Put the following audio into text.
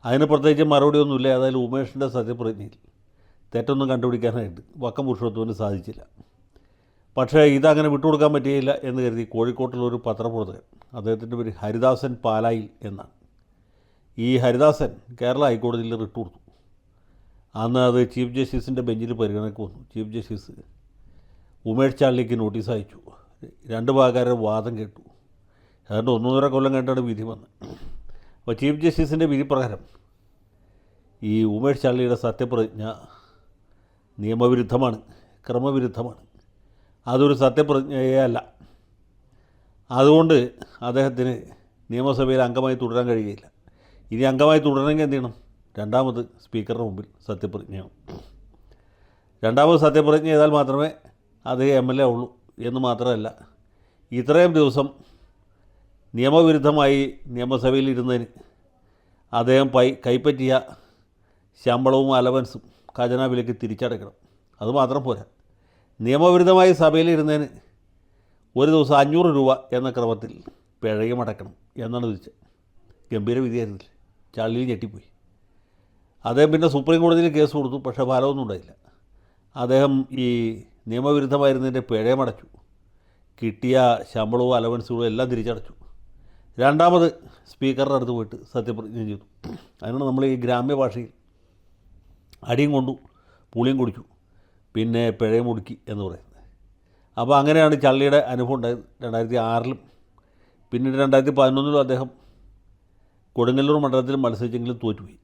അതിന് പ്രത്യേകിച്ച് മറുപടിയൊന്നുമില്ല. ഏതായാലും ഉമേഷിൻ്റെ സത്യപ്രതിജ്ഞയിൽ തെറ്റൊന്നും കണ്ടുപിടിക്കാനായിട്ട് വക്കം പുരുഷോത്തമന് സാധിച്ചില്ല. പക്ഷേ ഇതങ്ങനെ വിട്ടുകൊടുക്കാൻ പറ്റുകയില്ല എന്ന് കരുതി കോഴിക്കോട്ടിലൊരു പത്രപ്രവർത്തകൻ, അദ്ദേഹത്തിൻ്റെ പേര് ഹരിദാസൻ പാലായിൽ എന്നാണ്. ഈ ഹരിദാസൻ കേരള ഹൈക്കോടതിയിൽ റിട്ട് കൊടുത്തു. അന്ന് അത് ചീഫ് ജസ്റ്റിസിൻ്റെ ബെഞ്ചിൽ പരിഗണനയ്ക്ക് വന്നു. ചീഫ് ജസ്റ്റിസ് ഉമേഷ് ചാണ്ടിലേക്ക് നോട്ടീസ് അയച്ചു. രണ്ട് ഭാഗക്കാരുടെ വാദം കേട്ടു. ഏതാണ്ട് 1.5 കൊല്ലം കഴിഞ്ഞിട്ടാണ് വിധി വന്നത്. അപ്പോൾ ചീഫ് ജസ്റ്റിസിൻ്റെ വിധി പ്രകാരം ഈ ഉമേഷ് ചാണ്ടിയുടെ സത്യപ്രതിജ്ഞ നിയമവിരുദ്ധമാണ്, ക്രമവിരുദ്ധമാണ്. അതൊരു സത്യപ്രതിജ്ഞയേ അല്ല. അതുകൊണ്ട് അദ്ദേഹത്തിന് നിയമസഭയിൽ അംഗമായി തുടരാൻ കഴിയുകയില്ല. ഇനി അംഗമായി തുടരണമെങ്കിൽ എന്ത് ചെയ്യണം? രണ്ടാമത് സ്പീക്കറുടെ മുമ്പിൽ സത്യപ്രതിജ്ഞയാണ്. രണ്ടാമത് സത്യപ്രതിജ്ഞ ചെയ്താൽ മാത്രമേ അത് MLA ഉള്ളൂ എന്ന് മാത്രമല്ല, ഇത്രയും ദിവസം നിയമവിരുദ്ധമായി നിയമസഭയിൽ ഇരുന്നതിന് അദ്ദേഹം കൈപ്പറ്റിയ ശമ്പളവും അലവൻസും ഖജനാവിലേക്ക് തിരിച്ചടയ്ക്കണം. അതുമാത്രം പോരാ, നിയമവിരുദ്ധമായി സഭയിലിരുന്നതിന് ഒരു ദിവസം 500 രൂപ എന്ന ക്രമത്തിൽ പിഴയും അടയ്ക്കണം എന്നാണ് വിധിച്ചത്. ഗംഭീര വിധിയായിരുന്നില്ല. ചാണ്ടിയിൽ ഞെട്ടിപ്പോയി. അദ്ദേഹം പിന്നെ സുപ്രീം കോടതിയിൽ കേസ് കൊടുത്തു. പക്ഷേ ഫലമൊന്നും ഉണ്ടായില്ല. അദ്ദേഹം ഈ നിയമവിരുദ്ധമായിരുന്നതിൻ്റെ പിഴയും അടച്ചു, കിട്ടിയ ശമ്പളവും അലവൻസുകളും എല്ലാം തിരിച്ചടച്ചു. രണ്ടാമത് സ്പീക്കറുടെ അടുത്ത് പോയിട്ട് സത്യപ്രതിജ്ഞ ചെയ്തു. അതിനാണ് നമ്മൾ ഈ ഗ്രാമ്യ ഭാഷയിൽ അടിയും കൊണ്ടു പുളിയും കുടിച്ചു പിന്നെ പിഴയും മുടുക്കി എന്ന് പറയുന്നത്. അപ്പോൾ അങ്ങനെയാണ് ചള്ളിയുടെ അനുഭവം ഉണ്ടായത്. 2006-ലും പിന്നീട് 2011-ലും അദ്ദേഹം കൊടുങ്ങല്ലൂർ മണ്ഡലത്തിൽ മത്സരിച്ചെങ്കിലും തോറ്റുപോയി.